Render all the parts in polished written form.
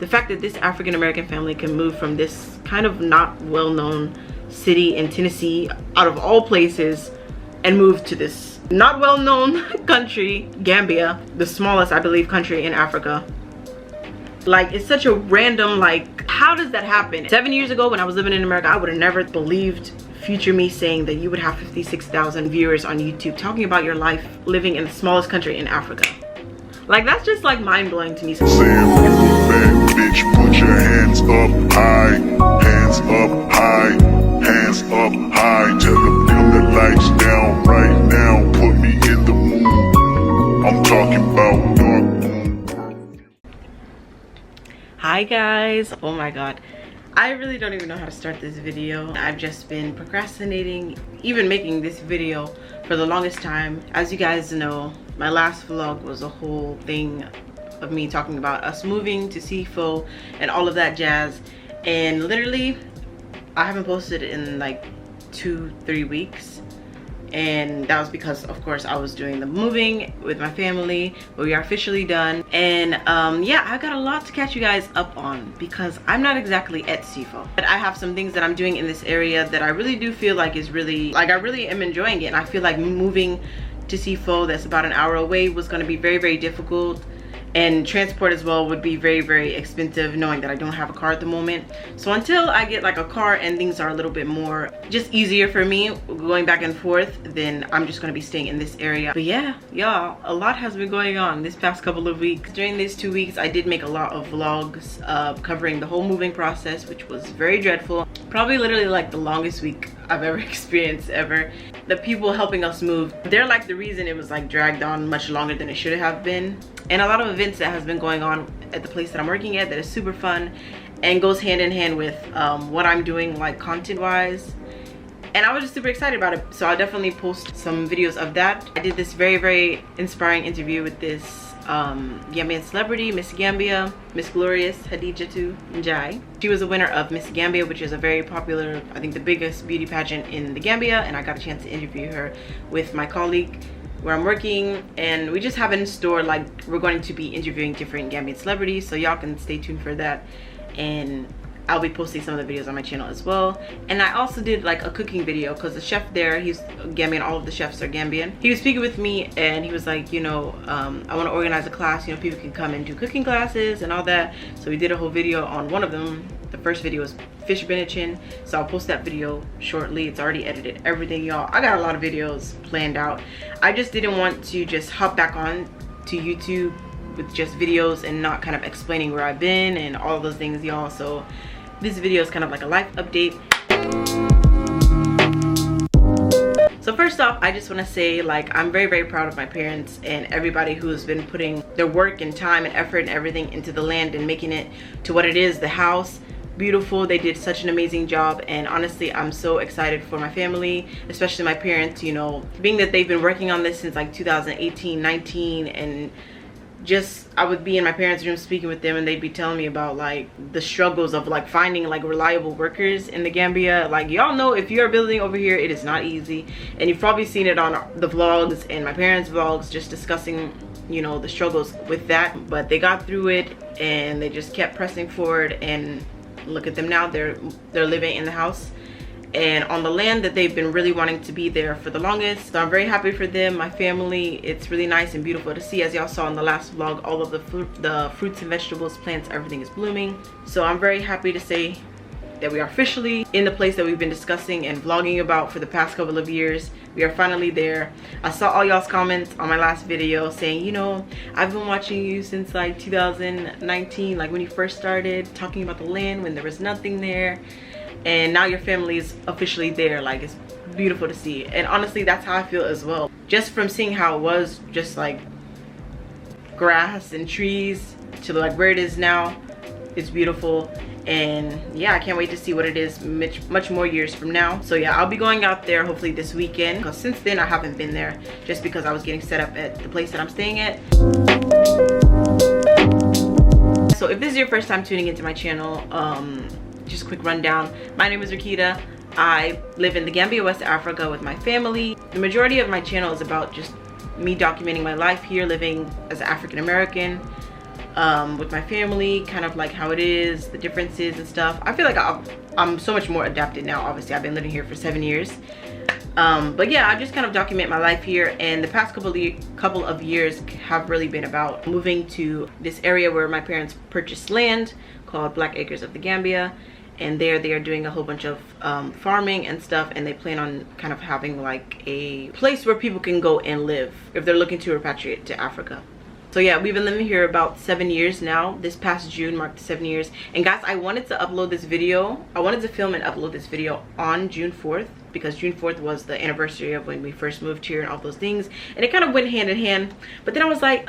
The fact that this African American family can move from this kind of not well-known city in Tennessee, out of all places, and move to this not well-known country, Gambia, the smallest, I believe, country in Africa. Like, it's such a random, like, how does that happen? 7 years ago when I was living in America, I would have never believed future me saying that you would have 56,000 viewers on YouTube talking about your life living in the smallest country in Africa. Like, that's just like mind-blowing to me. Bitch, put your hands up high, hands up high, hands up high. Tell them the lights down right now. Put me in the mood. I'm talking about dark moon. Hi guys, oh my god, I really don't even know how to start this video. I've just been procrastinating even making this video for the longest time. As you guys know, my last vlog was a whole thing of me talking about us moving to soooo and all of that jazz, and literally I haven't posted in like 2-3 weeks, and that was because of course I was doing the moving with my family, but we are officially done. And yeah, I got a lot to catch you guys up on because I'm not exactly at soooo, but I have some things that I'm doing in this area that I really do feel like is really, like, I really am enjoying it. And I feel like moving to soooo, that's about an hour away, was going to be very, very difficult, and transport as well would be very, very expensive, knowing that I don't have a car at the moment. So until I get like a car and things are a little bit more just easier for me going back and forth, then I'm just going to be staying in this area. But yeah, y'all, a lot has been going on this past couple of weeks. During these 2 weeks I did make a lot of vlogs covering the whole moving process, which was very dreadful. Probably literally like the longest week I've ever experienced ever. The people helping us move, they're like the reason it was like dragged on much longer than it should have been. And a lot of events that has been going on at the place that I'm working at that is super fun and goes hand in hand with what I'm doing, like content wise. And I was just super excited about it, so I'll definitely post some videos of that. I did this very, very inspiring interview with this Gambian celebrity, Miss Gambia, Miss Glorious Hadijatu Njai. She was a winner of Miss Gambia, which is a very popular, I think the biggest beauty pageant in the Gambia, and I got a chance to interview her with my colleague where I'm working, and we just have it in store, like we're going to be interviewing different Gambian celebrities, so y'all can stay tuned for that. And I'll be posting some of the videos on my channel as well. And I also did like a cooking video because the chef there, he's Gambian, all of the chefs are Gambian. He was speaking with me and he was like, you know, I want to organize a class, you know, people can come and do cooking classes and all that. So we did a whole video on one of them. The first video was fish benachin, so I'll post that video shortly. It's already edited, everything, y'all. I got a lot of videos planned out. I just didn't want to just hop back on to YouTube with just videos and not kind of explaining where I've been and all those things, y'all. So this video is kind of like a life update. So first off, I just want to say, like, I'm very, very proud of my parents and everybody who's been putting their work and time and effort and everything into the land and making it to what it is, the house. Beautiful. They did such an amazing job, and honestly I'm so excited for my family, especially my parents, you know, being that they've been working on this since like 2018-19, and just I would be in my parents' room speaking with them and they'd be telling me about like the struggles of like finding like reliable workers in the Gambia. Like, y'all know, if you're building over here, it is not easy, and you've probably seen it on the vlogs and my parents' vlogs, just discussing, you know, the struggles with that. But they got through it and they just kept pressing forward, and look at them now. They're living in the house and on the land that they've been really wanting to be there for the longest. So I'm very happy for them, my family. It's really nice and beautiful to see. As y'all saw in the last vlog, all of the fruits and vegetables, plants, everything is blooming. So I'm very happy to say that we are officially in the place that we've been discussing and vlogging about for the past couple of years. We are finally there. I saw all y'all's comments on my last video saying, you know, I've been watching you since like 2019, like when you first started talking about the land when there was nothing there, and now your family is officially there. Like, it's beautiful to see. And honestly, that's how I feel as well, just from seeing how it was just like grass and trees to like where it is now. It's beautiful. And yeah, I can't wait to see what it is much more years from now. So yeah, I'll be going out there hopefully this weekend, because since then I haven't been there just because I was getting set up at the place that I'm staying at. So if this is your first time tuning into my channel, just a quick rundown. My name is Rakita. I live in the Gambia, West Africa with my family. The majority of my channel is about just me documenting my life here living as an African American. with my family, kind of like how it is, the differences and stuff. I feel like I'm so much more adapted now. Obviously, I've been living here for 7 years. But yeah, I just kind of document my life here, and the past couple of years have really been about moving to this area where my parents purchased land called Black Acres of the Gambia, and there they are doing a whole bunch of farming and stuff, and they plan on kind of having like a place where people can go and live if they're looking to repatriate to Africa. So yeah, we've been living here about 7 years now. This past June marked 7 years. And guys, I wanted to upload this video. I wanted to film and upload this video on June 4th because June 4th was the anniversary of when we first moved here and all those things. And it kind of went hand in hand. But then I was like,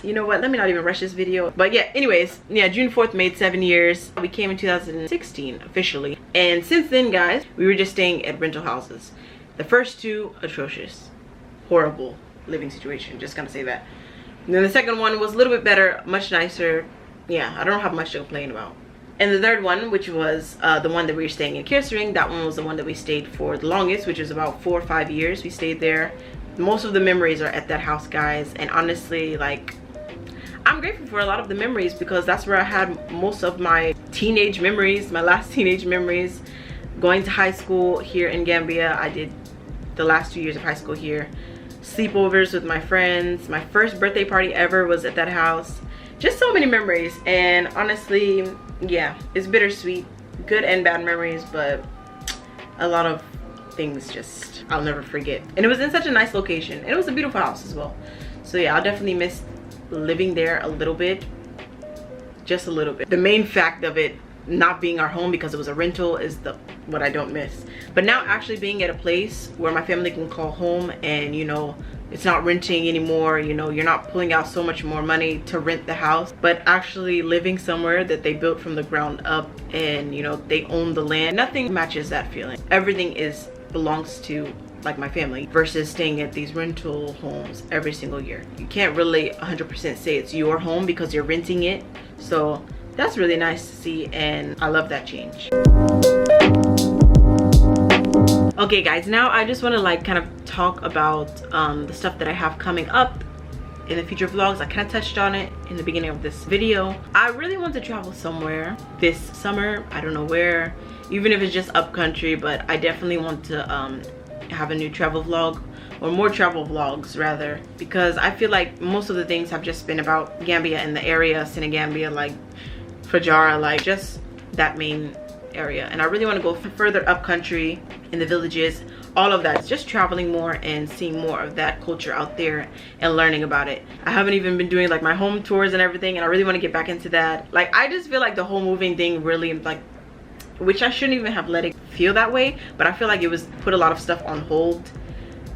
you know what, let me not even rush this video. But yeah, anyways, yeah, June 4th made 7 years. We came in 2016 officially. And since then, guys, we were just staying at rental houses. The first two, atrocious, horrible living situation. Just gonna say that. And then the second one was a little bit better, much nicer. Yeah, I don't have much to complain about. And the third one, which was the one that we were staying in Kersering, that one was the one that we stayed for the longest, which was about 4 or 5 years. We stayed there. Most of the memories are at that house, guys. And honestly, like, I'm grateful for a lot of the memories because that's where I had most of my teenage memories, my last teenage memories. Going to high school here in Gambia. I did the last 2 years of high school here. Sleepovers with my friends. My first birthday party ever was at that house. Just so many memories, and honestly, yeah, it's bittersweet. Good and bad memories, but a lot of things just I'll never forget. And it was in such a nice location, and it was a beautiful house as well. So yeah, I'll definitely miss living there a little bit, just a little bit. The main fact of it not being our home because it was a rental is what I don't miss. But now actually being at a place where my family can call home, and you know, it's not renting anymore, you know, you're not pulling out so much more money to rent the house, but actually living somewhere that they built from the ground up, and you know, they own the land. Nothing matches that feeling. Everything belongs to like my family versus staying at these rental homes every single year. You can't really 100% say it's your home because you're renting it. So that's really nice to see, and I love that change. Okay guys, now I just want to like kind of talk about the stuff that I have coming up in the future vlogs. I kind of touched on it in the beginning of this video. I really want to travel somewhere this summer. I don't know where, even if it's just up country, but I definitely want to have a new travel vlog, or more travel vlogs rather, because I feel like most of the things have just been about Gambia and the area, Senegambia, like Fajara, like just that main area. And I really want to go further up country in the villages, all of that. It's just traveling more and seeing more of that culture out there and learning about it. I haven't even been doing like my home tours and everything, and I really want to get back into that. Like, I just feel like the whole moving thing really, like, which I shouldn't even have let it feel that way, but I feel like it was put a lot of stuff on hold.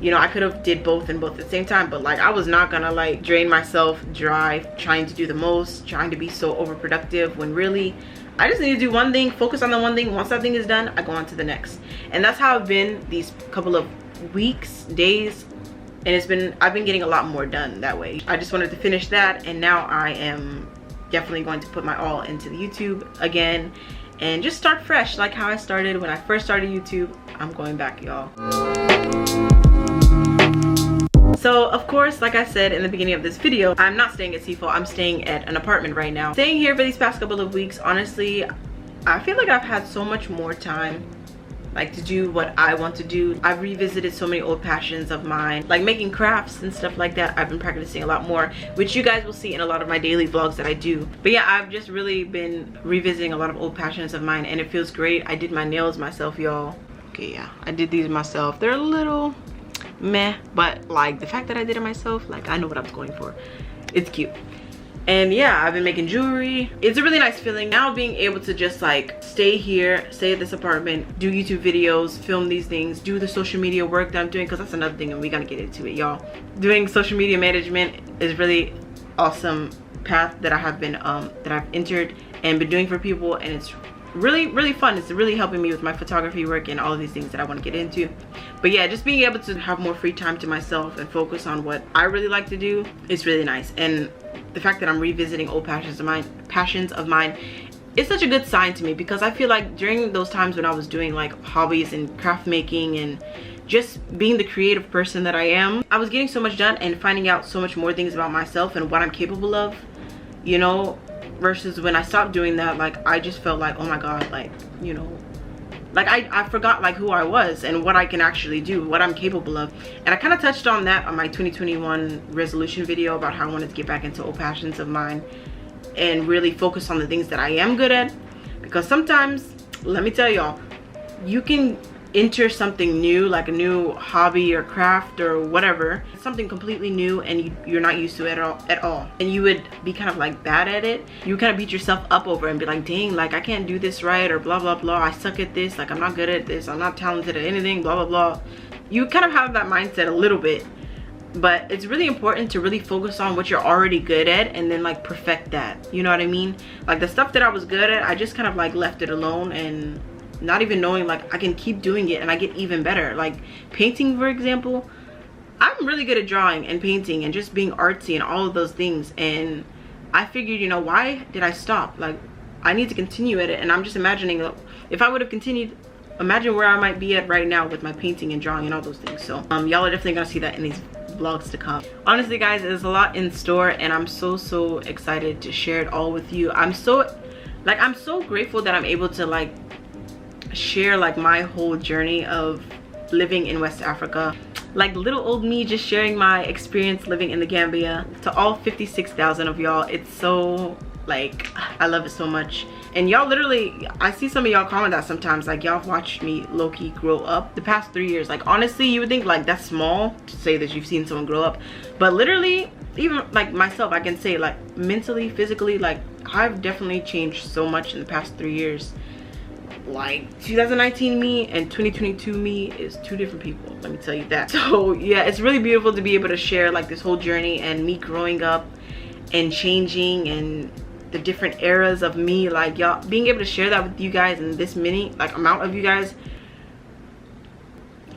You know, I could have did both and both at the same time, but like I was not gonna like drain myself dry trying to do the most, trying to be so overproductive, when really I just need to do one thing, focus on the one thing. Once that thing is done, I go on to the next. And that's how I've been these couple of weeks, days, and I've been getting a lot more done that way. I just wanted to finish that, and now I am definitely going to put my all into the YouTube again and just start fresh, like how I started when I first started YouTube. I'm going back, y'all. So of course, like I said in the beginning of this video, I'm not staying at Seafold. I'm staying at an apartment right now. Staying here for these past couple of weeks, honestly, I feel like I've had so much more time like to do what I want to do. I've revisited so many old passions of mine, like making crafts and stuff like that. I've been practicing a lot more, which you guys will see in a lot of my daily vlogs that I do. But yeah, I've just really been revisiting a lot of old passions of mine, and it feels great. I did my nails myself, y'all. Okay, yeah, I did these myself. They're a little meh, but like the fact that I did it myself, like I know what I was going for. It's cute. And yeah, I've been making jewelry. It's a really nice feeling now being able to just like stay here, stay at this apartment, do YouTube videos, film these things, do the social media work that I'm doing, because that's another thing and we gotta get into it, y'all. Doing social media management is really awesome path that I have been that I've entered and been doing for people, and it's really fun. It's really helping me with my photography work and all of these things that I want to get into. But yeah, just being able to have more free time to myself and focus on what I really like to do is really nice. And the fact that I'm revisiting old passions of mine, it's such a good sign to me, because I feel like during those times when I was doing like hobbies and craft making and just being the creative person that I am, I was getting so much done and finding out so much more things about myself and what I'm capable of. you know, versus when I stopped doing that, like I just felt like, oh my god, like, you know, like I forgot like who I was and what I can actually do, what I'm capable of. And I kind of touched on that on my 2021 resolution video about how I wanted to get back into old passions of mine and really focus on the things that I am good at. Because sometimes, let me tell y'all, you can enter something new, like a new hobby or craft or whatever, something completely new, and you're not used to it at all, and you would be kind of like bad at it. You kind of beat yourself up over it and be like, dang, like I can't do this right, or blah blah blah, I suck at this, like I'm not good at this, I'm not talented at anything, blah blah blah. You kind of have that mindset a little bit, but it's really important to really focus on what you're already good at and then like perfect that, you know what I mean? Like the stuff that I was good at, I just kind of like left it alone, and not even knowing like I can keep doing it and I get even better. Like painting, for example, I'm really good at drawing and painting and just being artsy and all of those things, and I figured, you know, why did I stop? Like I need to continue at it. And I'm just imagining if I would have continued, imagine where I might be at right now with my painting and drawing and all those things. So y'all are definitely gonna see that in these vlogs to come. Honestly guys, there's a lot in store and I'm so excited to share it all with you. I'm so grateful that I'm able to like share like my whole journey of living in West Africa, like little old me just sharing my experience living in the Gambia to all 56,000 of y'all. It's so like, I love it so much. And y'all literally, I see some of y'all comment that sometimes, like y'all watched me low-key grow up the past 3 years. Like honestly, you would think like that's small to say that you've seen someone grow up, but literally even like myself, I can say like mentally, physically, like I've definitely changed so much in the past 3 years. Like 2019 me and 2022 me is two different people, let me tell you that. So yeah, it's really beautiful to be able to share like this whole journey and me growing up and changing and the different eras of me, like y'all being able to share that with you guys and this many like amount of you guys.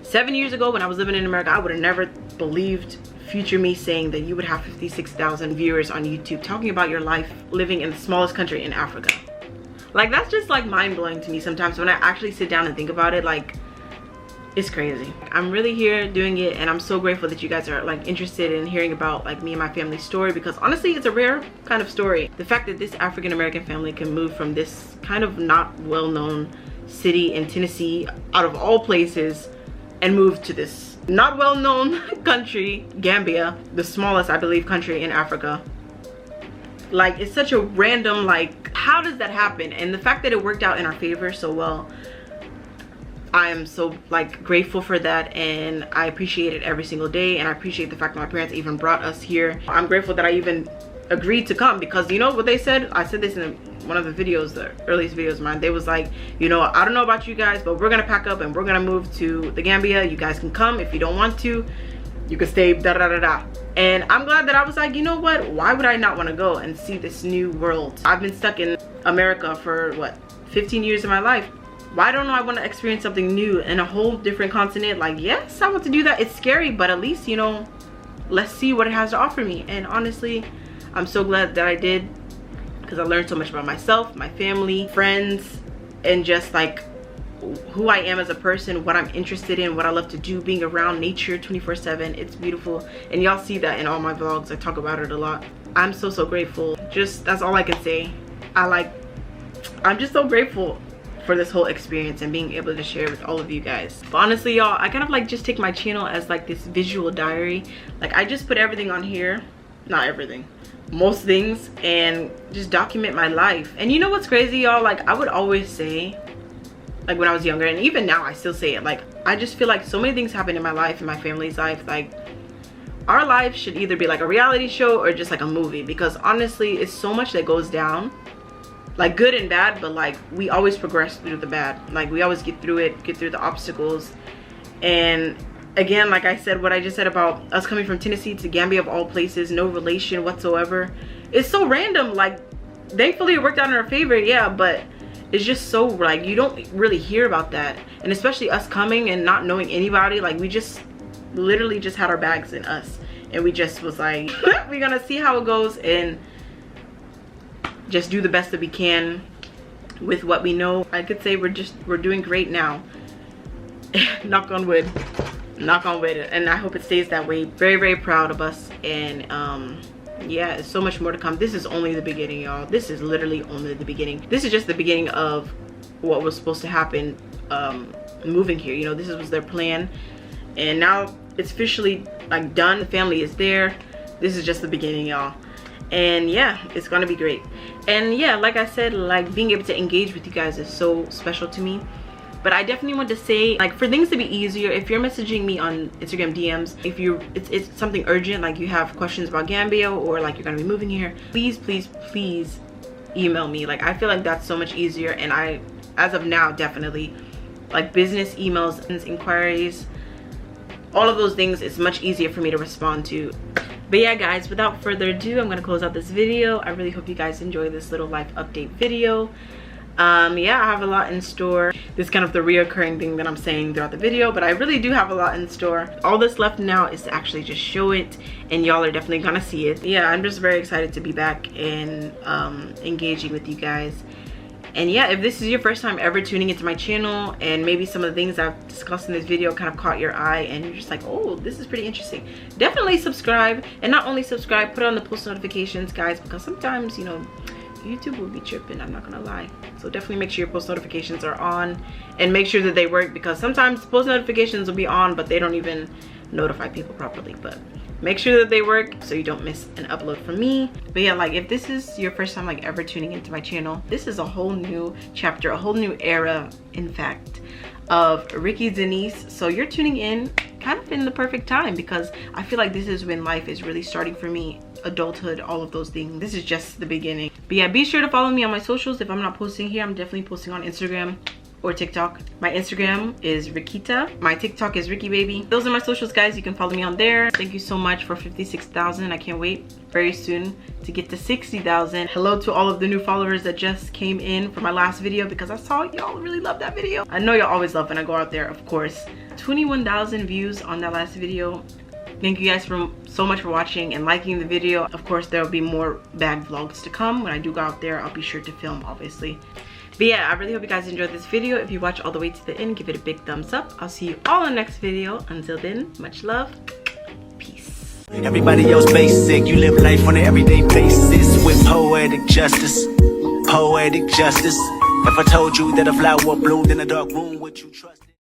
7 years ago when I was living in America, I would have never believed future me saying that you would have 56,000 viewers on YouTube talking about your life living in the smallest country in Africa. Like that's just like mind-blowing to me sometimes when I actually sit down and think about it. Like it's crazy. I'm really here doing it, and I'm so grateful that you guys are like interested in hearing about like me and my family's story, because honestly it's a rare kind of story. The fact that this African American family can move from this kind of not well-known city in Tennessee, out of all places, and move to this not well-known country, Gambia, the smallest I believe country in Africa. Like it's such a random, like how does that happen? And the fact that it worked out in our favor so well, I am so like grateful for that, and I appreciate it every single day. And I appreciate the fact that my parents even brought us here. I'm grateful that I even agreed to come, because you know what they said? I said this in one of the videos, the earliest videos of mine. They was like, you know, I don't know about you guys, but we're gonna pack up and we're gonna move to the Gambia. You guys can come. If you don't want to, you can stay, da da da da. And I'm glad that I was like, you know what, why would I not want to go and see this new world? I've been stuck in America for what, 15 years of my life. Why don't I want to experience something new in a whole different continent? Like yes, I want to do that. It's scary, but at least, you know, let's see what it has to offer me. And honestly, I'm so glad that I did, because I learned so much about myself, my family, friends, and just like who I am as a person, what I'm interested in, what I love to do, being around nature 24/7. It's beautiful, and y'all see that in all my vlogs. I talk about it a lot. I'm so grateful. Just that's all I can say. I'm just so grateful for this whole experience and being able to share with all of you guys. But honestly y'all, I kind of like just take my channel as like this visual diary. Like I just put everything on here, not everything, most things, and just document my life. And you know what's crazy y'all, like I would always say, like when I was younger, and even now I still say it, like I just feel like so many things happen in my life and my family's life. Like our life should either be like a reality show or just like a movie, because honestly it's so much that goes down, like good and bad, but like we always progress through the bad. Like we always get through it, get through the obstacles. And again, like I said, what I just said about us coming from Tennessee to Gambia of all places, no relation whatsoever, it's so random. Like thankfully it worked out in our favor, yeah, but it's just so like you don't really hear about that. And especially us coming and not knowing anybody, like we just literally just had our bags in us, and we just was like we're gonna see how it goes and just do the best that we can with what we know. I could say we're doing great now. Knock on wood, knock on wood. And I hope it stays that way. Very proud of us. And yeah, so much more to come. This is only the beginning, y'all. This is literally only the beginning. This is just the beginning of what was supposed to happen moving here. You know, this was their plan, and now it's officially like done. The family is there. This is just the beginning, y'all. And yeah, it's gonna be great. And yeah, like I said, like being able to engage with you guys is so special to me. But I definitely want to say, like, for things to be easier, if you're messaging me on Instagram DMs, if it's something urgent, like you have questions about Gambia, or like you're gonna be moving here, please email me. Like, I feel like that's so much easier. And I, as of now, definitely, like business emails and inquiries, all of those things, it's much easier for me to respond to. But yeah, guys, without further ado, I'm gonna close out this video. I really hope you guys enjoy this little life update video. Yeah, I have a lot in store. This is kind of the reoccurring thing that I'm saying throughout the video, but I really do have a lot in store. All that's left now is to actually just show it, and y'all are definitely gonna see it. Yeah, I'm just very excited to be back and engaging with you guys. And yeah, if this is your first time ever tuning into my channel, and maybe some of the things I've discussed in this video kind of caught your eye, and you're just like, oh, this is pretty interesting, definitely subscribe. And not only subscribe, put on the post notifications, guys, because sometimes, you know, YouTube will be tripping, I'm not gonna lie. So definitely make sure your post notifications are on, and make sure that they work, because sometimes post notifications will be on but they don't even notify people properly. But make sure that they work so you don't miss an upload from me. But yeah, like if this is your first time like ever tuning into my channel, this is a whole new chapter, a whole new era, in fact, of Ricky Denise. So you're tuning in kind of in the perfect time, because I feel like this is when life is really starting for me, adulthood, all of those things. This is just the beginning. But yeah, be sure to follow me on my socials. If I'm not posting here, I'm definitely posting on Instagram or TikTok. My Instagram is Rikita. My TikTok is Ricky Baby. Those are my socials, guys. You can follow me on there. Thank you so much for 56,000. I can't wait very soon to get to 60,000. Hello to all of the new followers that just came in for my last video, because I saw y'all really love that video. I know y'all always love when I go out there, of course. 21,000 views on that last video. Thank you guys so much for watching and liking the video. Of course, there will be more bag vlogs to come. When I do go out there, I'll be sure to film, obviously. But yeah, I really hope you guys enjoyed this video. If you watch all the way to the end, give it a big thumbs up. I'll see you all in the next video. Until then, much love. Peace. Everybody else basic. You live life on an everyday basis with poetic justice. Poetic justice. If I told you that a flower bloomed in a dark room, would you trust?